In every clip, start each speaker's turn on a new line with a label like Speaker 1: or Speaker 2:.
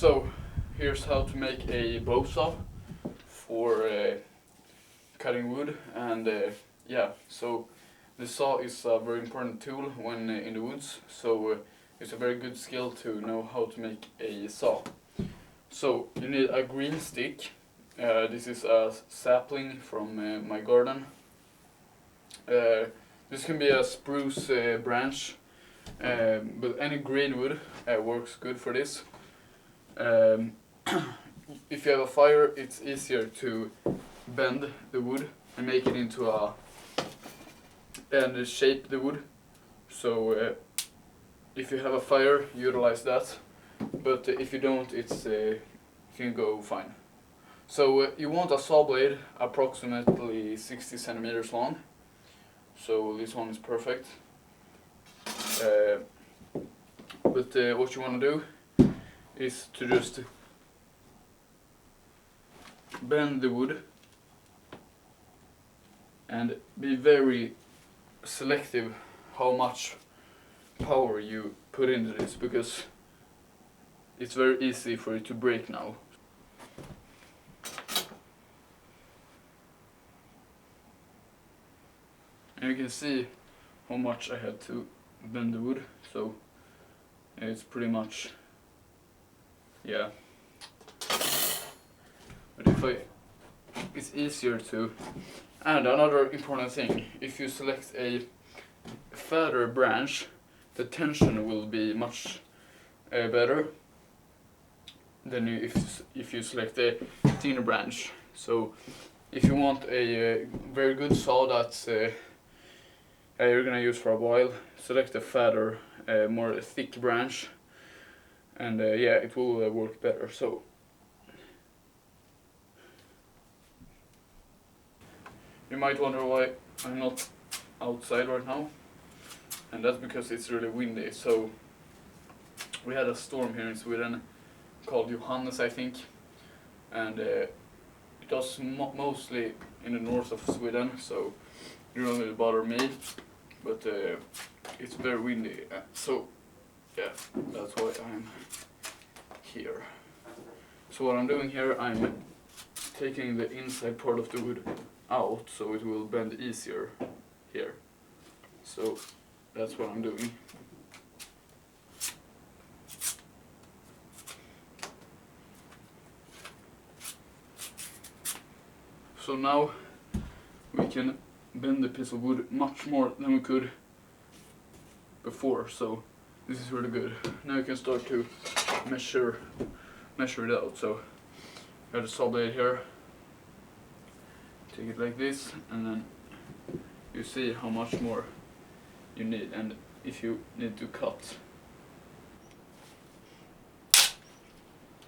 Speaker 1: So here's how to make a bowsaw for cutting wood, and yeah, so the saw is a very important tool when in the woods, so it's a very good skill to know how to make a saw. So you need a green stick. This is a sapling from my garden. This can be a spruce branch, but any green wood works good for this. If you have a fire, it's easier to bend the wood and make it into and shape the wood. So if you have a fire, utilize that. But if you don't, it can go fine. So you want a saw blade approximately 60 centimeters long. So this one is perfect. But what you want to do is to just bend the wood and be very selective how much power you put into this, because it's very easy for it to break now. And you can see how much I had to bend the wood, so it's pretty much, yeah. But it's easier to, and another important thing, if you select a fatter branch, the tension will be much better than if you select a thinner branch. So if you want a very good saw that's you're gonna use for a while, select a fatter, more thick branch, and yeah, it will work better. So you might wonder why I'm not outside right now, and that's because it's really windy. So we had a storm here in Sweden called Johannes, I think, and it was mostly in the north of Sweden, so it didn't really bother me, but it's very windy, so yeah, that's why I'm here. So what I'm doing here, I'm taking the inside part of the wood out so it will bend easier here. So that's what I'm doing. So now we can bend the piece of wood much more than we could before, so this is really good. Now you can start to measure it out. So I have the saw blade here. Take it like this, and then you see how much more you need, and if you need to cut.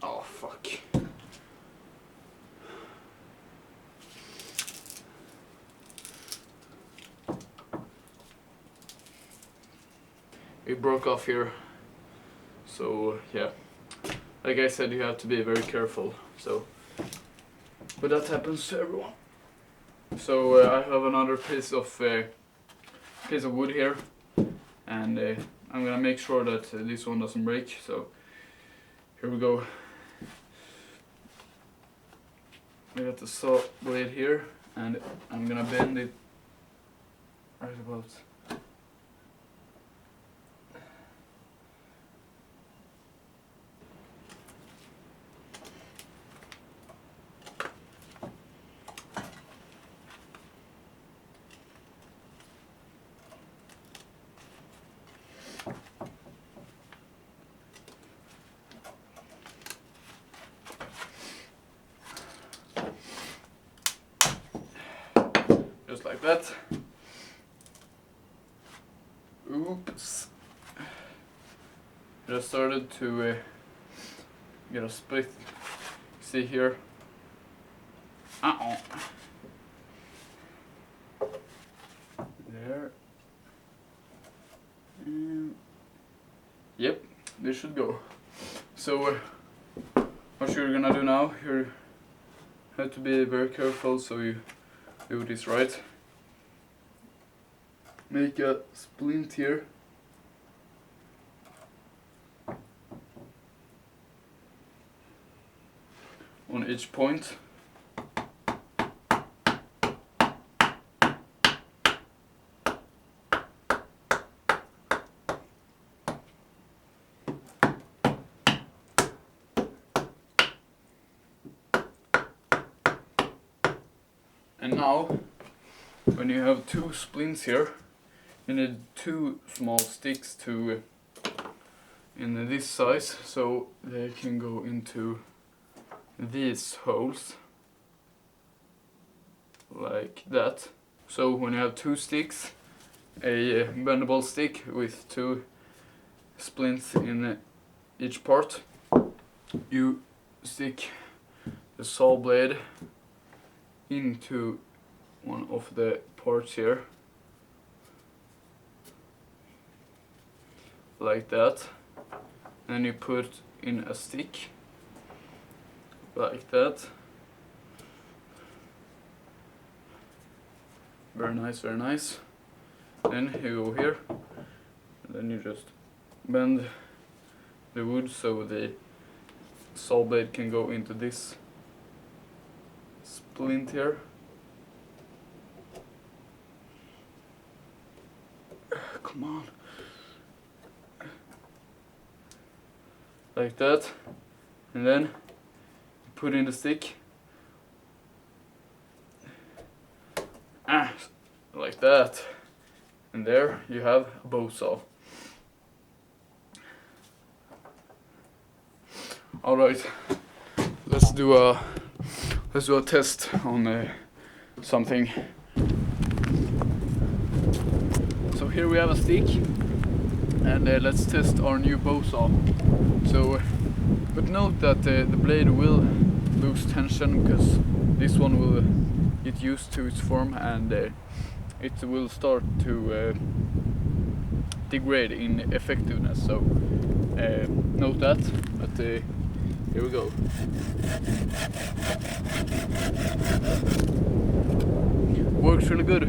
Speaker 1: Oh fuck. It broke off here, so yeah, like I said, you have to be very careful. So, but that happens to everyone. So I have another piece of wood here, and I'm gonna make sure that this one doesn't break. So here we go. I got the saw blade here, and I'm gonna bend it right about. Just like that. Oops. Just started to get a split. See here. There. And yep, this should go. So what you're gonna do now, you have to be very careful so you do this right. Make a splint here. on each point. And now, when you have two splints here, you need two small sticks to in this size, so they can go into these holes like that. So when you have two sticks, a bendable stick with two splints in each part, you stick the saw blade into one of the parts here, like that. Then you put in a stick like that. Very nice, very nice. Then you go here, and then you just bend the wood so the saw blade can go into this splint here. Come on. Like that. And then you put in the stick. Like that. And there you have a Bowsaw. Alright, let's do a test on something. So here we have a stick, and let's test our new Bowsaw. So, but note that the blade will lose tension because this one will get used to its form, and it will start to degrade in effectiveness. So note that. But here we go. Works really good.